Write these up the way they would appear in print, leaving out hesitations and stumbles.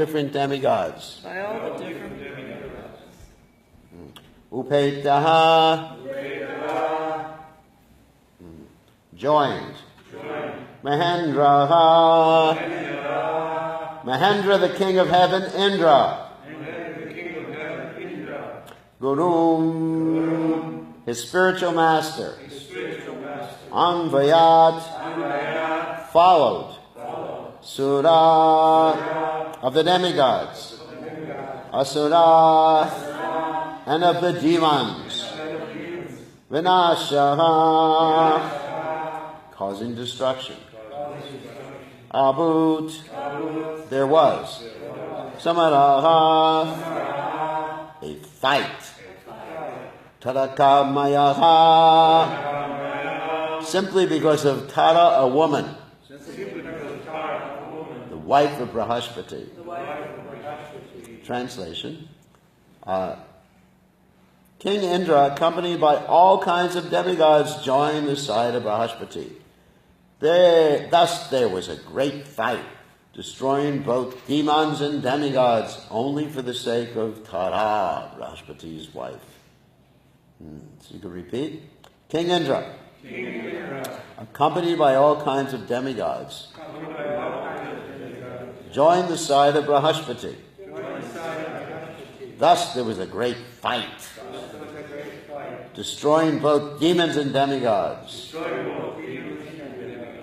different demigods. By all the different demigods. Upetaha. Joined. Mahendraha. Mahendra, the king of heaven, Indra. Guru, his spiritual master. Anvayat, followed. Sura, of the demigods. Asura, and of the demons. Vinashaha, causing destruction. Abut, there was. Samaraha, a fight. Tarakamayaha, simply because of Tara, a woman. The wife of Brahaspati. Translation. King Indra, accompanied by all kinds of demigods, joined the side of Brahaspati. Thus there was a great fight, destroying both demons and demigods, only for the sake of Tara, Brahaspati's wife. So you can repeat. King Indra, accompanied by all kinds of demigods, joined the side of Brahaspati. Thus there was a great fight, destroying both demons and demigods,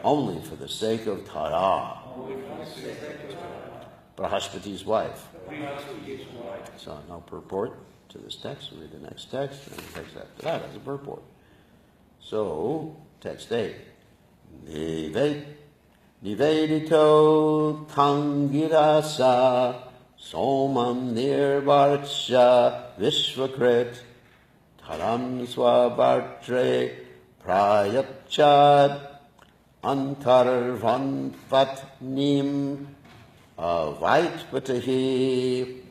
only for the sake of Tara, Brahaspati's wife. So no purport to this text. We'll read the next text, and the text after that has a purport. So, text 8. Nivedito tangirasa somam nirvarcha vishvakrit taram swabartre prayachad antarvanvatnim vaitpatahi.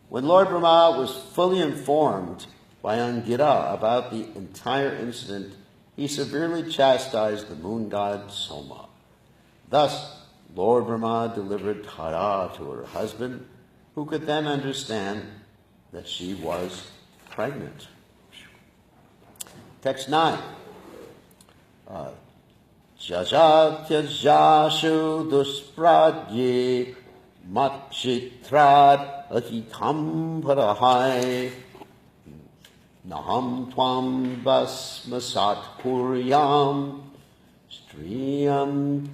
When Lord Brahma was fully informed by Angira about the entire incident, he severely chastised the moon god Soma. Thus, Lord Brahma delivered Tara to her husband, who could then understand that she was pregnant. Text 9. Jajatyajashu duspradye matshitrad ahitam parahai naham tvam basmasat kuryam striyam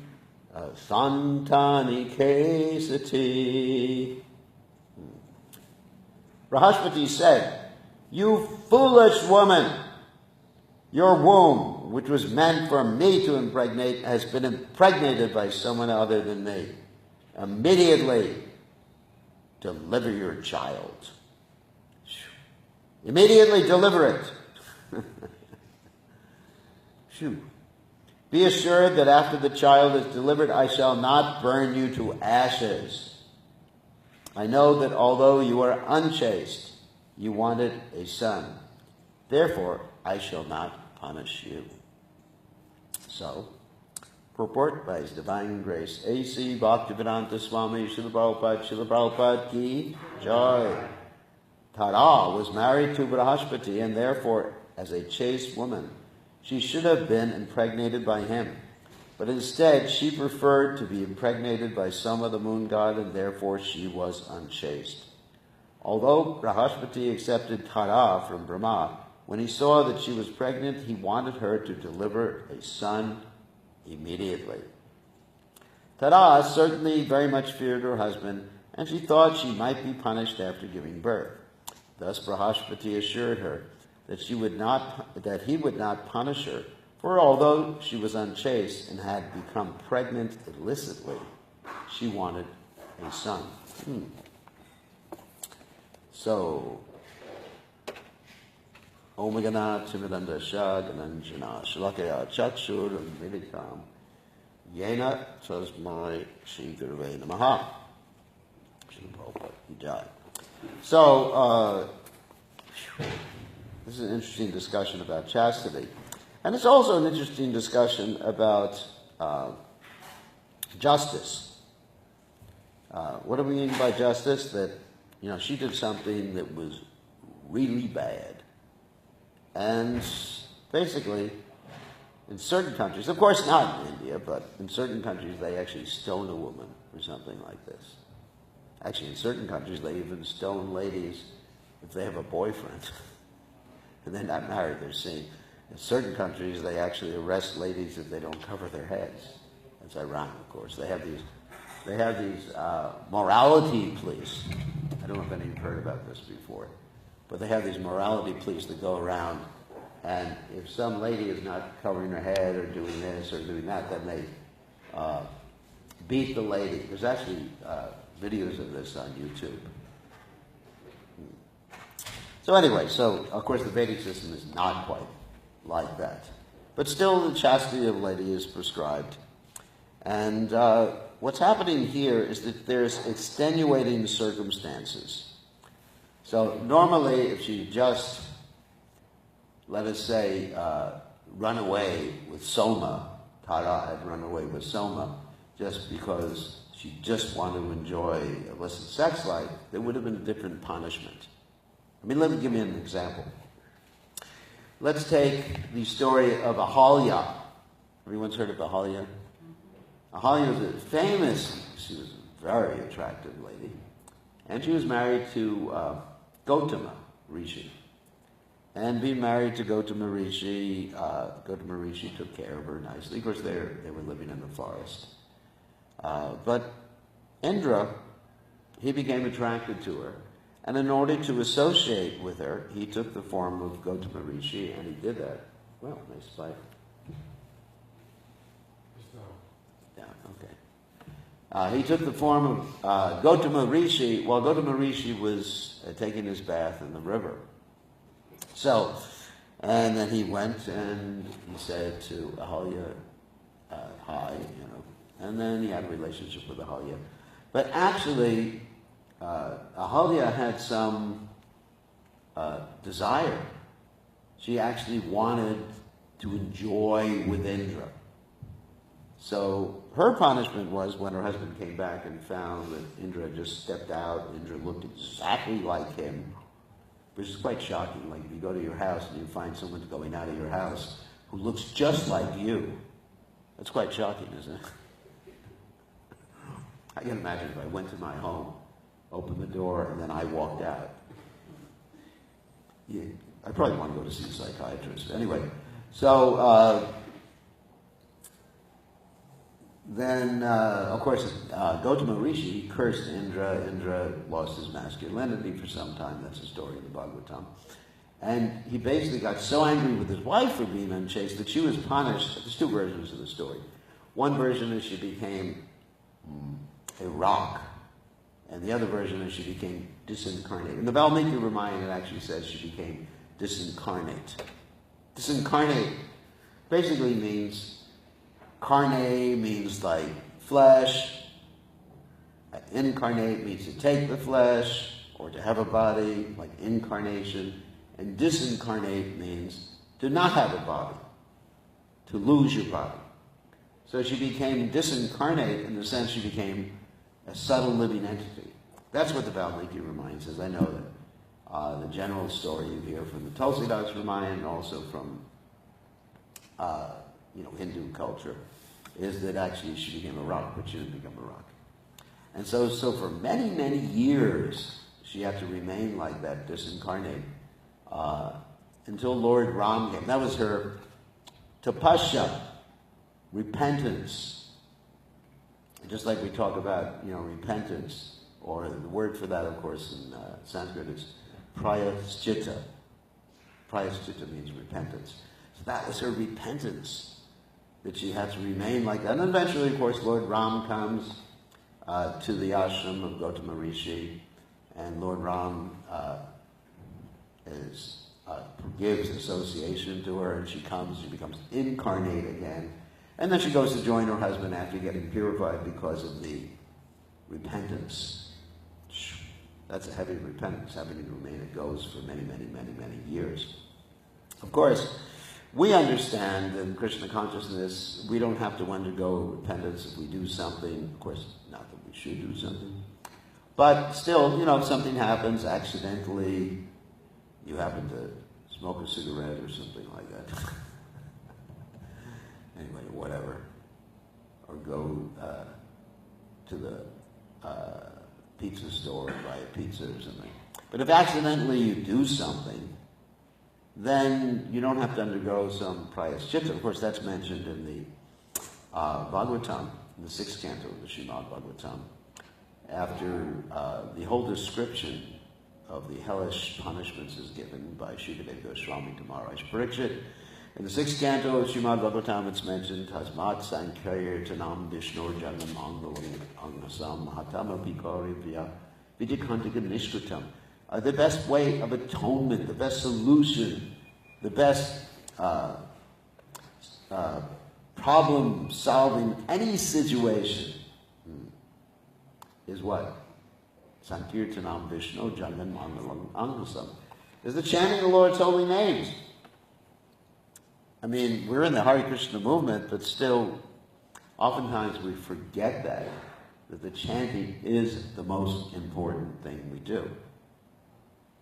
santani kesati. Brahaspati said, "You foolish woman, your womb, which was meant for me to impregnate, has been impregnated by someone other than me. Immediately deliver your child. Immediately deliver it." Be assured that after the child is delivered, I shall not burn you to ashes. I know that although you are unchaste, you wanted a son. Therefore, I shall not punish you. So, purport by His Divine Grace, A.C. Bhaktivedanta Swami Srila Prabhupada Ki Jai. Tara was married to Brahaspati, and therefore, as a chaste woman, she should have been impregnated by him. But instead, she preferred to be impregnated by Soma the moon god, and therefore she was unchaste. Although Brahaspati accepted Tara from Brahma, when he saw that she was pregnant, he wanted her to deliver a son immediately. Tara certainly very much feared her husband, and she thought she might be punished after giving birth. Thus Brahaspati assured her that he would not punish her, for although she was unchaste and had become pregnant illicitly, she wanted a son. So, Om Gana Timidanda Shagananjana Shalakaya Chachur Militam Yena Tasmai Shri Gurve Namaha. So, this is an interesting discussion about chastity. And it's also an interesting discussion about justice. What do we mean by justice? That, she did something that was really bad. And basically, in certain countries, of course not in India, but in certain countries they actually stone a woman for something like this. Actually, in certain countries they even stone ladies if they have a boyfriend and they're not married, they're seen. In certain countries they actually arrest ladies if they don't cover their heads. That's ironic, of course. They have these morality police. I don't know if any of you have heard about this before, but they have these morality police that go around, and if some lady is not covering her head or doing this or doing that, then they beat the lady. There's actually videos of this on YouTube. So anyway, of course the Vedic system is not quite like that. But still the chastity of a lady is prescribed. And what's happening here is that there's extenuating circumstances. So normally if she just, let us say, run away with Soma, Tara had run away with Soma, just because she just wanted to enjoy illicit sex life, there would have been a different punishment. Let me give you an example. Let's take the story of Ahalya. Everyone's heard of Ahalya? Ahalya was she was a very attractive lady, and she was married to Gotama Rishi. And being married to Gotama Rishi took care of her nicely. Of course, they were living in the forest. But Indra, he became attracted to her. And in order to associate with her, he took the form of Gotama Rishi, and he did that. Well, nice spike. Yeah, okay. He took the form of Gotama Rishi while Gotama Rishi was taking his bath in the river. So, and then he went and he said to Ahalya, hi, and then he had a relationship with Ahalya. But actually, Ahalya had some desire. She actually wanted to enjoy with Indra. So her punishment was when her husband came back and found that Indra had just stepped out. Indra looked exactly like him, which is quite shocking. Like if you go to your house and you find someone going out of your house who looks just like you, that's quite shocking, isn't it? I can imagine if I went to my home, opened the door, and then I walked out. Yeah, I probably want to go to see a psychiatrist. Anyway, so then, of course, Gotama Rishi cursed Indra. Indra lost his masculinity for some time. That's the story of the Bhagavatam. And he basically got so angry with his wife for being unchaste that she was punished. There's two versions of the story. One version is she became a rock, and the other version is she became disincarnate. In the Valmiki Ramayana, it actually says she became disincarnate. Disincarnate basically means, carne means like flesh, incarnate means to take the flesh, or to have a body, like incarnation, and disincarnate means to not have a body, to lose your body. So she became disincarnate in the sense she became a subtle living entity. That's what the Valmiki Ramayana says. I know that the general story you hear from the Tulsidas Ramayana and also from Hindu culture is that actually she became a rock, but she didn't become a rock. And so for many, many years she had to remain like that, disincarnate, until Lord Ram came. That was her tapasya, repentance. Just like we talk about, repentance, or the word for that, of course, in Sanskrit is prayaschita. Prayaschita means repentance. So that was her repentance, that she had to remain like that. And eventually, of course, Lord Ram comes to the ashram of Gotama Rishi, and Lord Ram gives association to her, and she becomes incarnate again. And then she goes to join her husband after getting purified because of the repentance. That's a heavy repentance, having to remain. It goes for many, many, many, many years. Of course, we understand in Krishna consciousness, we don't have to undergo repentance if we do something. Of course, not that we should do something. But still, if something happens accidentally, you happen to smoke a cigarette or something like that. Anyway, whatever. Or go to the pizza store and buy a pizza or something. But if accidentally you do something, then you don't have to undergo some prayaschitta. Of course, that's mentioned in the Bhagavatam, in the 6th canto of the Srimad Bhagavatam. After the whole description of the hellish punishments is given by Shukadeva Goswami to Maharaj Parikshit. In the 6th canto of Srimad Bhagavatam, it's mentioned, Tasmat Sankirtanam Vishnur Jagam Angasam Hatama Vikarivya Vidikantika Nishkatam. The best way of atonement, the best solution, the best problem solving any situation is what? Sankirtanam Vishnu Jagan Mangalam Angasam. Is the chanting of the Lord's holy names. I mean, we're in the Hare Krishna movement, but still, oftentimes we forget that the chanting is the most important thing we do.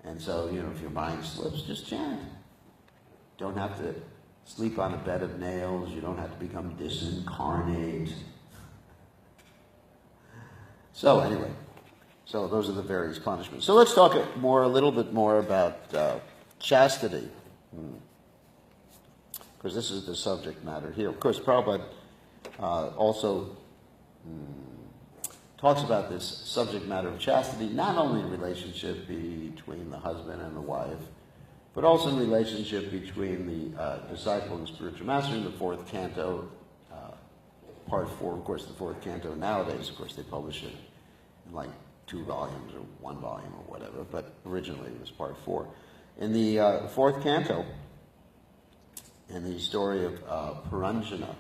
And so, if your mind slips, just chant. Don't have to sleep on a bed of nails. You don't have to become disincarnate. So anyway, those are the various punishments. So let's talk a little bit more about chastity. Because this is the subject matter here. Of course, Prabhupada also talks about this subject matter of chastity, not only in relationship between the husband and the wife, but also in relationship between the disciple and the spiritual master in the 4th canto, part 4. Of course, the 4th canto nowadays, of course, they publish it in like 2 volumes or 1 volume or whatever, but originally it was part 4. In the 4th canto, in the story of Puranjana,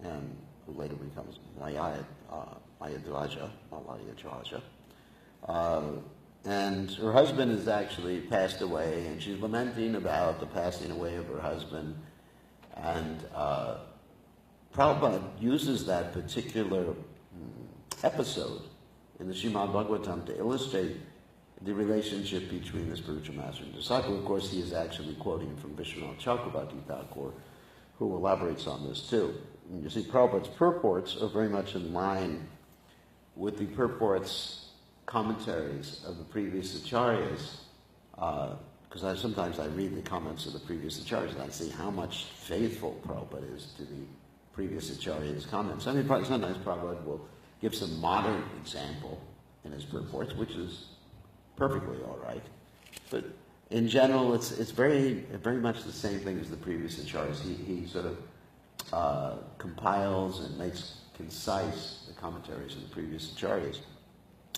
and who later becomes Mayadwaja, and her husband has actually passed away, and she's lamenting about the passing away of her husband, and Prabhupada uses that particular episode in the Srimad Bhagavatam to illustrate the relationship between the spiritual master and disciple. Of course, he is actually quoting from Vishwanath Chakravarti Thakur, who elaborates on this too. And you see, Prabhupada's purports are very much in line with the purports, commentaries of the previous acharyas, because sometimes I read the comments of the previous acharyas and I see how much faithful Prabhupada is to the previous acharyas' comments. I mean, sometimes Prabhupada will give some modern example in his purports, which is perfectly all right. But in general, it's very much the same thing as the previous acharyas. He sort of compiles and makes concise the commentaries of the previous acharyas.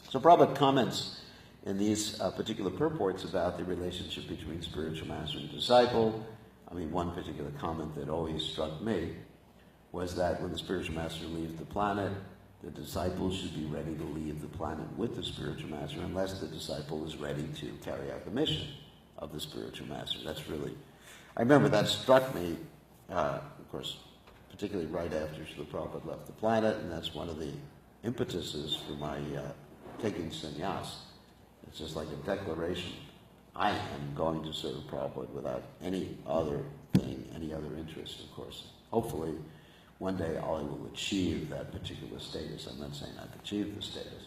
So Prabhupada comments in these particular purports about the relationship between spiritual master and disciple. I mean, one particular comment that always struck me was that when the spiritual master leaves the planet, the disciple should be ready to leave the planet with the spiritual master unless the disciple is ready to carry out the mission of the spiritual master. That's really, I remember that struck me, of course, particularly right after Srila Prabhupada left the planet, and that's one of the impetuses for my taking sannyas. It's just like a declaration. I am going to serve Prabhupada without any other thing, any other interest, of course. Hopefully, one day I will achieve that particular status. I'm not saying I've achieved the status.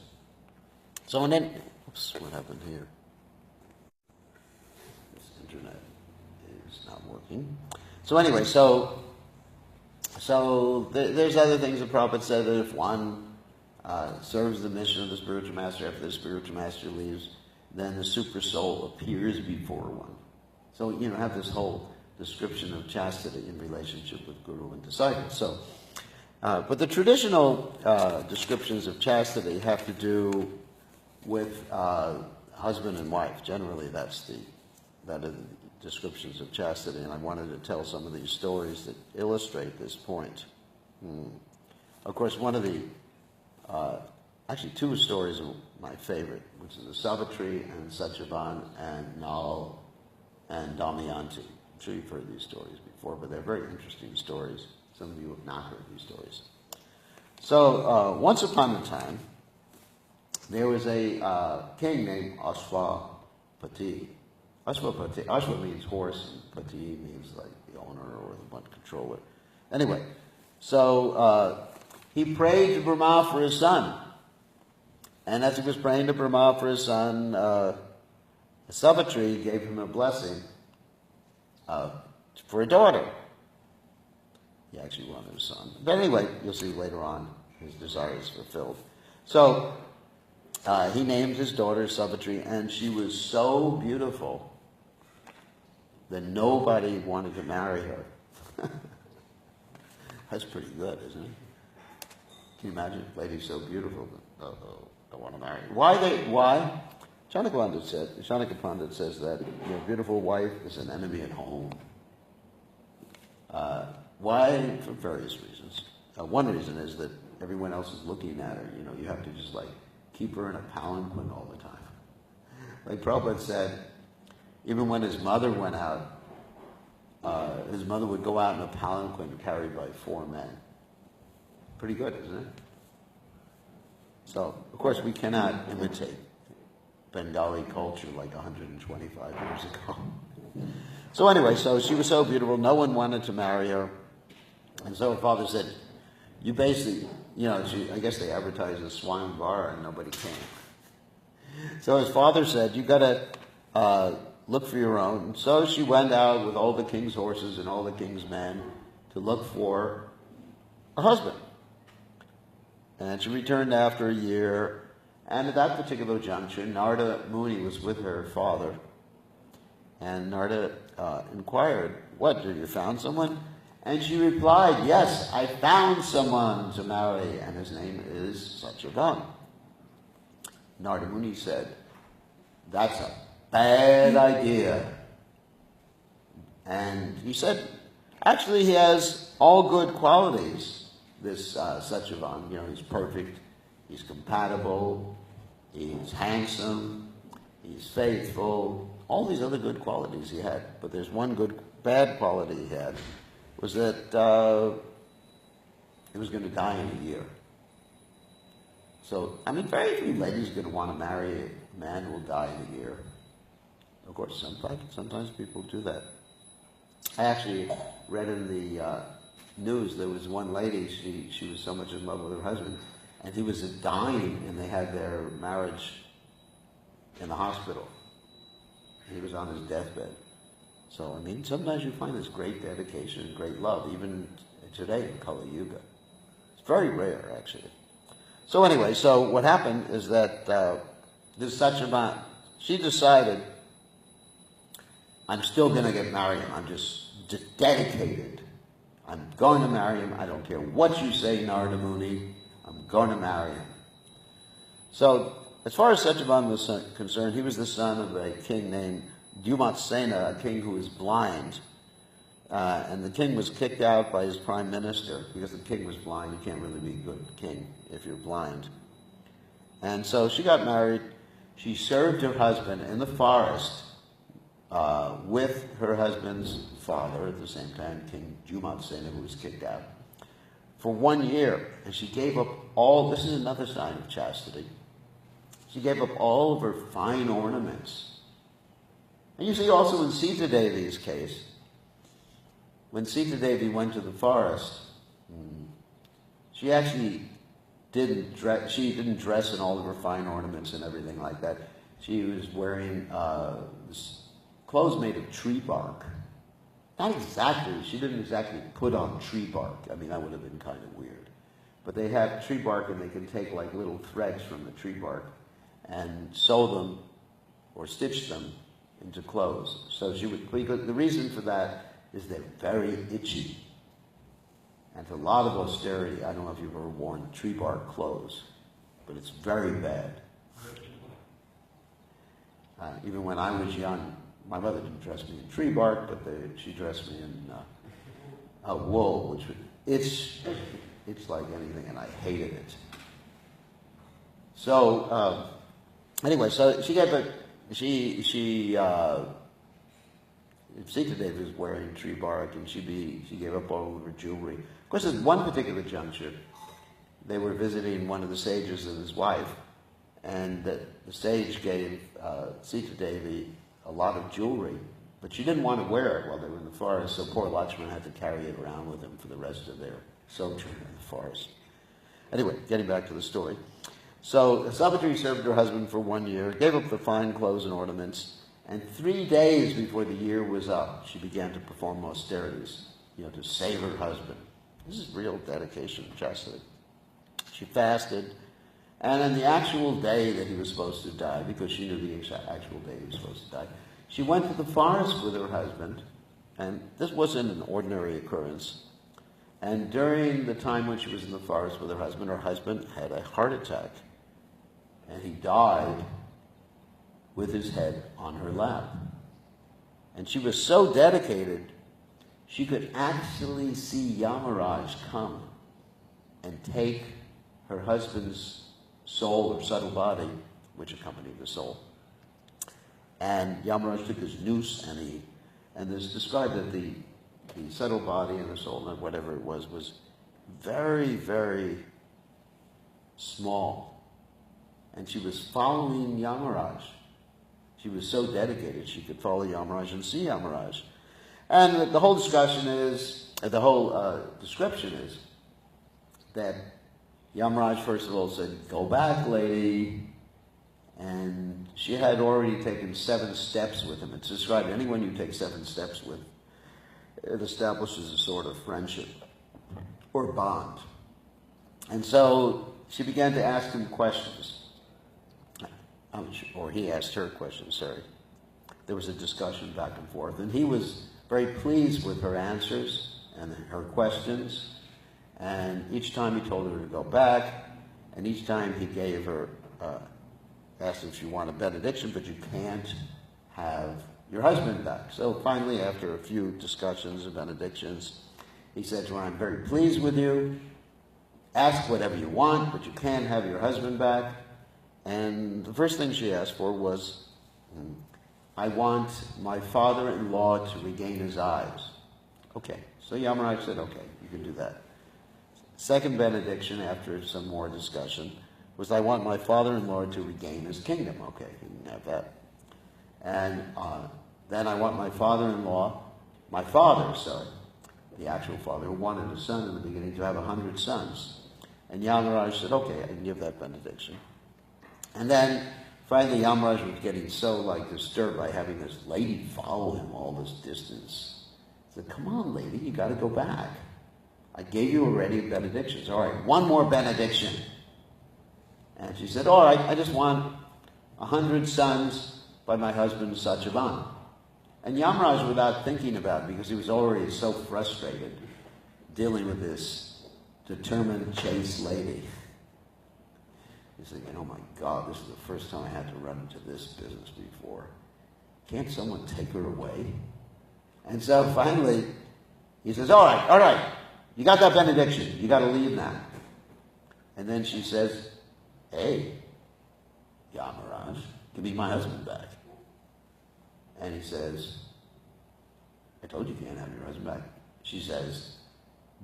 So, and then, oops, what happened here? This internet is not working. So anyway, so there's other things that Prabhupada said that if one serves the mission of the spiritual master after the spiritual master leaves, then the super soul appears before one. So, have this whole description of chastity in relationship with guru and disciple. So, but the traditional descriptions of chastity have to do with husband and wife. Generally, that are the descriptions of chastity, and I wanted to tell some of these stories that illustrate this point. Of course, one of the actually two stories are my favorite, which is the Savitri and Satyavan and Nal and Damayanti. I'm sure you've heard these stories before, but they're very interesting stories. Some of you have not heard these stories. So, once upon a time, there was a king named Ashwapati. Ashwa means horse, and Pati means like the owner or the one controller. Anyway, so he prayed to Brahma for his son. And as he was praying to Brahma for his son, Savitri gave him a blessing for a daughter. He actually wanted a son. But anyway, you'll see later on his desire is fulfilled. So he named his daughter Savitri, and she was so beautiful that nobody wanted to marry her. That's pretty good, isn't it? Can you imagine a lady so beautiful that don't want to marry her? Why? Chanakya Pandit says that your beautiful wife is an enemy at home. Why? For various reasons. One reason is that everyone else is looking at her. You have to just keep her in a palanquin all the time. Like Prabhupada said, even when his mother went out, his mother would go out in a palanquin carried by 4 men. Pretty good, isn't it? So, of course, we cannot imitate Bengali culture like 125 years ago. So anyway, so she was so beautiful, no one wanted to marry her. And so her father said, you basically, I guess they advertised as Swayamvara and nobody came. So his father said, you got to look for your own. So she went out with all the king's horses and all the king's men to look for a husband. And she returned after a year. And at that particular juncture, Narada Muni was with her father. And Narada inquired, what, have you found someone? And she replied, yes, I found someone to marry, and his name is Satyavan. Narada Muni said, that's a bad idea. And he said, actually he has all good qualities, this Satyavan. He's perfect, he's compatible, he's handsome, he's faithful, all these other good qualities he had. But there's one bad quality he had, was that he was going to die in a year. So, very few ladies are going to want to marry a man who will die in a year. Of course, sometimes people do that. I actually read in the news there was one lady, she was so much in love with her husband, and he was dying, and they had their marriage in the hospital. He was on his deathbed. So, sometimes you find this great dedication and great love, even today in Kali Yuga. It's very rare, actually. So anyway, so what happened is that this Satyavan, she decided, I'm still going to get married him. I'm just dedicated. I'm going to marry him. I don't care what you say, Narada Muni. I'm going to marry him. So, as far as Satyavan was concerned, he was the son of a king named Dumatsena, a king who was blind. And the king was kicked out by his prime minister because the king was blind. You can't really be a good king if you're blind. And so she got married. She served her husband in the forest with her husband's father at the same time, King Dumatsena, who was kicked out, for 1 year. And she gave up all, this is another sign of chastity, she gave up all of her fine ornaments. And you see also in Sita Devi's case, when Sita Devi went to the forest, she actually didn't dress in all of her fine ornaments and everything like that. She was wearing clothes made of tree bark. Not exactly, she didn't exactly put on tree bark. That would have been kind of weird. But they have tree bark, and they can take little threads from the tree bark and sew them or stitch them into clothes. So she would, because the reason for that is they're very itchy. And a lot of austerity. I don't know if you've ever worn tree bark clothes, but it's very bad. Even when I was young, my mother didn't dress me in tree bark, but she dressed me in wool, which would itch like anything, and I hated it. So anyway, so she got the Sita Devi was wearing tree bark, and she gave up all of her jewelry. Of course, at one particular juncture, they were visiting one of the sages and his wife, and the sage gave Sita Devi a lot of jewelry, but she didn't want to wear it while they were in the forest, so poor Lakshmana had to carry it around with him for the rest of their sojourn in the forest. Anyway, getting back to the story. So Savitri served her husband for 1 year, gave up the fine clothes and ornaments, and 3 days before the year was up, she began to perform austerities, to save her husband. This is real dedication and chastity. She fasted, and on the actual day that he was supposed to die, because she knew the actual day he was supposed to die, she went to the forest with her husband, and this wasn't an ordinary occurrence. And during the time when she was in the forest with her husband had a heart attack, and he died with his head on her lap. And she was so dedicated, she could actually see Yamaraj come and take her husband's soul or subtle body, which accompanied the soul. And Yamaraj took his noose, and it's described that the subtle body and the soul, whatever it was very, very small. And she was following Yamaraj. She was so dedicated she could follow Yamaraj and see Yamaraj. And the whole discussion is, the whole description is that Yamaraj first of all said, "Go back, lady." And she had already taken 7 steps with him. It's described anyone you take 7 steps with, it establishes a sort of friendship or bond. And so she began to ask him questions. Or he asked her questions, sorry. There was a discussion back and forth. And he was very pleased with her answers and her questions. And each time he told her to go back. And each time he gave her, asked if she wanted a benediction, but you can't have your husband back. So finally, after a few discussions and benedictions, he said to her, "I'm very pleased with you. Ask whatever you want, but you can't have your husband back." And the first thing she asked for was, "I want my father-in-law to regain his eyes." Okay, so Yamaraj said, "Okay, you can do that." Second benediction, after some more discussion, was, "I want my father-in-law to regain his kingdom." Okay, you can have that. And then, "I want my father-in-law, the actual father who wanted a son in the beginning, to have 100 sons. And Yamaraj said, "Okay, I can give that benediction." And then finally Yamaraj was getting so disturbed by having this lady follow him all this distance. He said, "Come on, lady, you got to go back. I gave you already benedictions. All right, one more benediction." And she said, "All right, I just want 100 sons by my husband Satyavan." And Yamaraj, without thinking about it, because he was already so frustrated dealing with this determined, chaste lady, he's thinking, "Oh my God, this is the first time I had to run into this business before. Can't someone take her away?" And so finally, he says, all right, you got that benediction. You got to leave now." And then she says, "Hey, Yamaraj, give me my husband back." And he says, "I told you can't have your husband back." She says,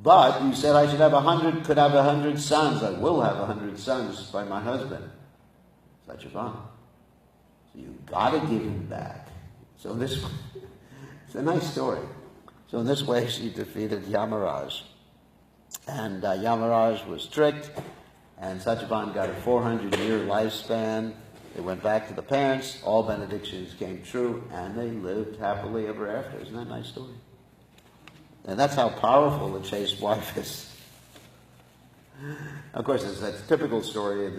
"But you said I could have 100 sons. I will have 100 sons by my husband, Satyavan. So you got to give him back." So it's a nice story. So in this way, she defeated Yamaraj. And Yamaraj was tricked, and Satyavan got a 400-year lifespan. They went back to the parents, all benedictions came true, and they lived happily ever after. Isn't that a nice story? And that's how powerful a chaste wife is. Of course, it's that typical story in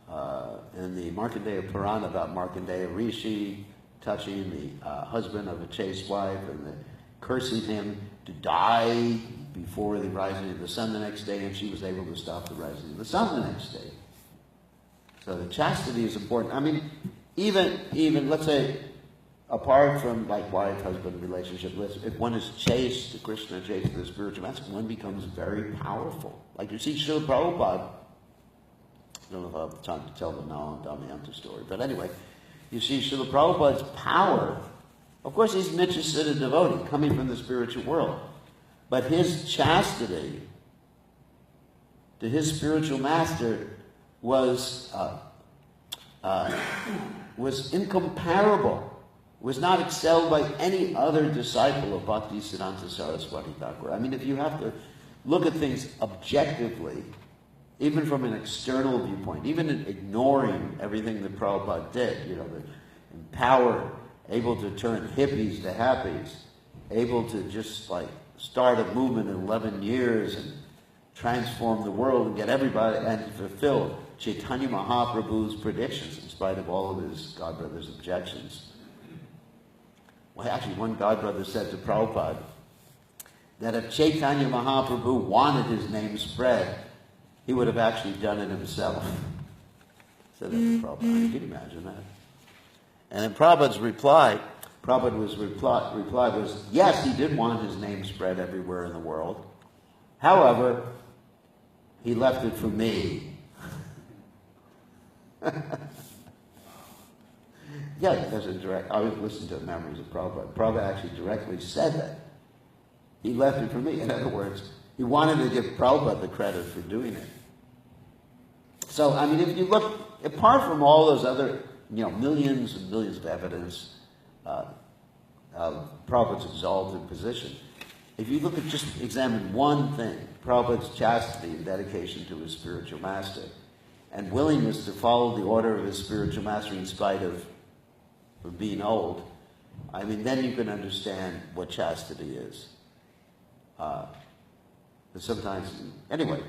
the Markandeya Purana about Markandeya Rishi touching the husband of a chaste wife and cursing him to die before the rising of the sun the next day, and she was able to stop the rising of the sun the next day. So the chastity is important. I mean, even let's say, apart from wife-husband relationship, if one is chaste to Krishna, chaste to the spiritual master, one becomes very powerful. Like you see Srila Prabhupada, I don't know if I have time to tell the Nala and Damayanti story, but anyway, you see Srila Prabhupada's power Of course, he's Nityasiddha devotee, coming from the spiritual world. But his chastity to his spiritual master was incomparable, was not excelled by any other disciple of Bhaktisiddhanta Saraswati Thakur. I mean, if you have to look at things objectively, even from an external viewpoint, even ignoring everything that Prabhupada did, the empowered, able to turn hippies to happies, able to just start a movement in 11 years and transform the world and get everybody and fulfill Chaitanya Mahaprabhu's predictions in spite of all of his godbrother's objections. Well, actually, one godbrother said to Prabhupada that if Chaitanya Mahaprabhu wanted his name spread, he would have actually done it himself. Said that to Prabhupada. Can you imagine that? And then Prabhupada's reply was, yes, he did want his name spread everywhere in the world. However, he left it for me. Yeah, there's a direct. I was listening to Memories of Prabhupada. Prabhupada actually directly said that. He left it for me. In other words, he wanted to give Prabhupada the credit for doing it. So, I mean, if you look, apart from all those other, millions and millions of evidence of Prabhupada's exalted position, if you look at just examine one thing, Prabhupada's chastity and dedication to his spiritual master, and willingness to follow the order of his spiritual master in spite of being old, I mean, then you can understand what chastity is. Sometimes, anyway,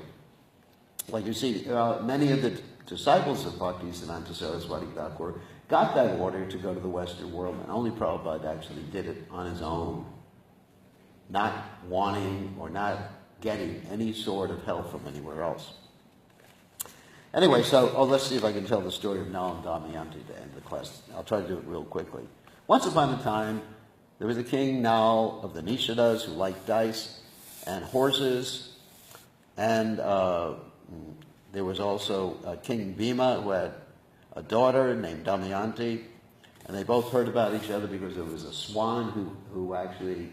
like you see, many of the disciples of Bhaktisiddhanta Saraswati Thakur got that order to go to the Western world, and only Prabhupada actually did it on his own, not wanting or not getting any sort of help from anywhere else. Anyway, so let's see if I can tell the story of Nal and Damayanti to end the class. I'll try to do it real quickly. Once upon a time, there was a king Nal of the Nishadas who liked dice and horses, and there was also King Bhima who had a daughter named Damayanti, and they both heard about each other because there was a swan who actually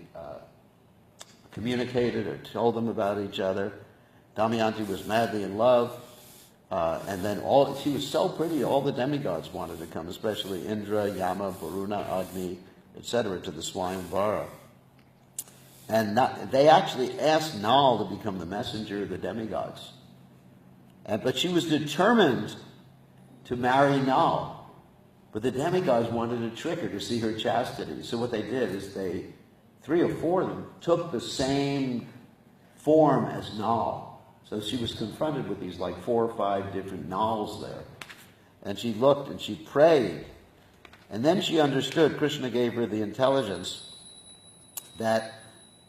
communicated or told them about each other. Damayanti was madly in love, and then she was so pretty, all the demigods wanted to come, especially Indra, Yama, Varuna, Agni, etc., to the Swayamvara. And they actually asked Nal to become the messenger of the demigods. But she was determined to marry Nal. But the demigods wanted to trick her to see her chastity. So what they did is 3 or 4 of them took the same form as Nal. So she was confronted with these 4 or 5 different Nals there. And she looked and she prayed. And then she understood, Krishna gave her the intelligence that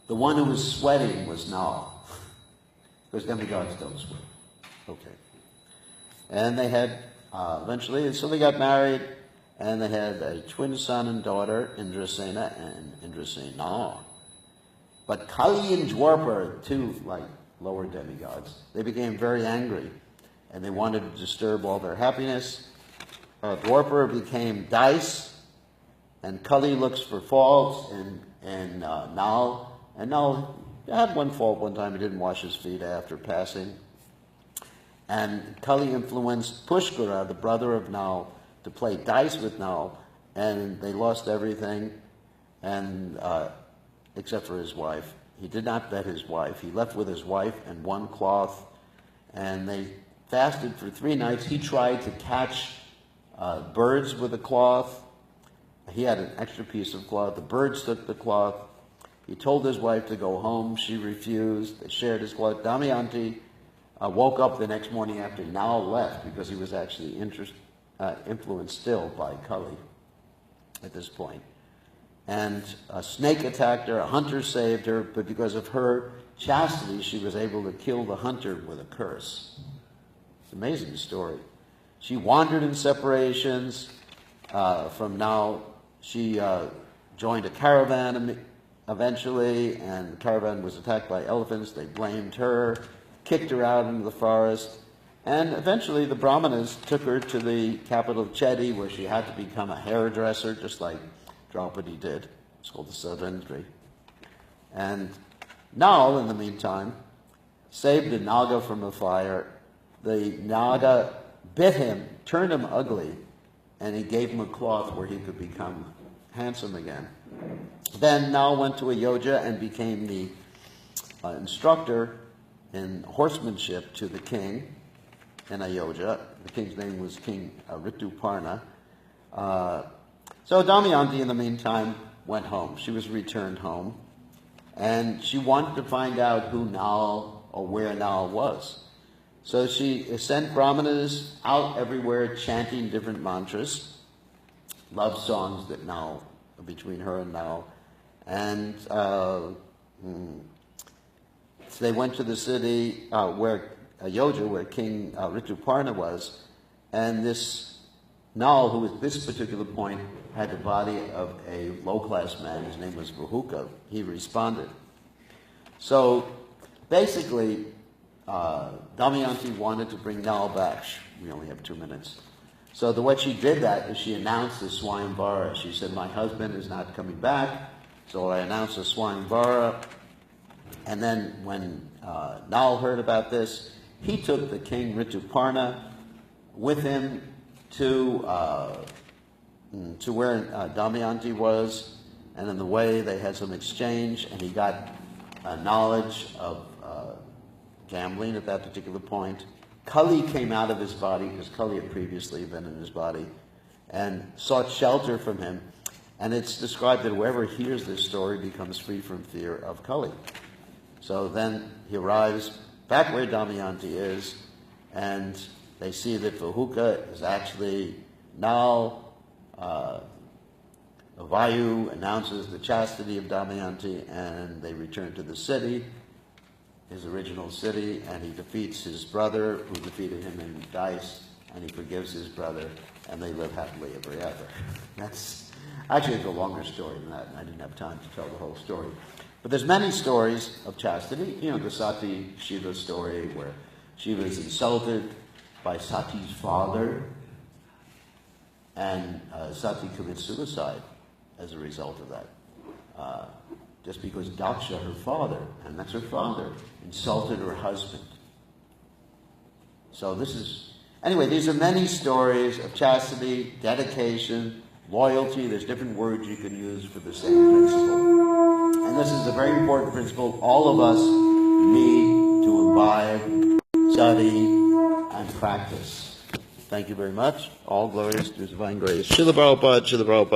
the one who was sweating was Nal. Because demigods don't sweat. Okay. And they had, eventually, so they got married, and they had a twin son and daughter, Indrasena and Indrasena. But Kali and Dwarpa, 2 lower demigods, they became very angry, and they wanted to disturb all their happiness. Dwarpa became dice, and Kali looks for faults in Nal. And Nal had one fault one time, he didn't wash his feet after passing. And Kali influenced Pushkara, the brother of Nal, to play dice with Nal, and they lost everything, and except for his wife. He did not bet his wife. He left with his wife and 1 cloth, and they fasted for 3 nights. He tried to catch birds with a cloth. He had an extra piece of cloth. The birds took the cloth. He told his wife to go home. She refused. They shared his cloth. Damayanti woke up the next morning after Nal left, because he was actually influenced still by Kali at this point. And a snake attacked her, a hunter saved her, but because of her chastity, she was able to kill the hunter with a curse. It's an amazing story. She wandered in separations from Nal. She joined a caravan eventually, and the caravan was attacked by elephants. They blamed her, kicked her out into the forest, and eventually the Brahmanas took her to the capital of Chedi, where she had to become a hairdresser, just like Draupadi did. It's called the Savendri. And Nal, in the meantime, saved the Naga from a fire. The Naga bit him, turned him ugly, and he gave him a cloth where he could become handsome again. Then Nal went to Ayodhya and became the instructor in horsemanship to the king in Ayodhya. The king's name was King Rituparna. So Damayanti, in the meantime, went home. She was returned home, and she wanted to find out who Nal or where Nal was. So she sent brahmanas out everywhere chanting different mantras, love songs that Nal, between her and Nal. And so they went to the city where Ayodhya, where King Rituparna was, and this Nal, who at this particular point had the body of a low-class man, his name was Vahuka, he responded. So basically, Damayanti wanted to bring Nal back. We only have 2 minutes. So the way she did that is she announced the Swayamvara. She said, my husband is not coming back, so I announced the Swayamvara. And then when Nal heard about this, he took the king Rituparna with him to where Damayanti was, and in the way they had some exchange, and he got knowledge of gambling at that particular point. Kali came out of his body, because Kali had previously been in his body, and sought shelter from him. And it's described that whoever hears this story becomes free from fear of Kali. So then he arrives back where Damayanti is, and they see that Vahuka is actually Nal. Vayu announces the chastity of Damayanti, and they return to the city, his original city, and he defeats his brother, who defeated him in dice, and he forgives his brother, and they live happily ever after. That's actually a longer story than that, and I didn't have time to tell the whole story. But there's many stories of chastity. You know, the Sati Shiva story, where she was insulted by Sati's father, and Sati commits suicide as a result of that. Just because Daksha, her father, and that's her father, insulted her husband. So this is, anyway, these are many stories of chastity, dedication, loyalty. There's different words you can use for the same principle. And this is a very important principle all of us need to imbibe, study, and practice. Thank you very much. All glories to His divine grace. Srila Prabhupada, Srila Prabhupada.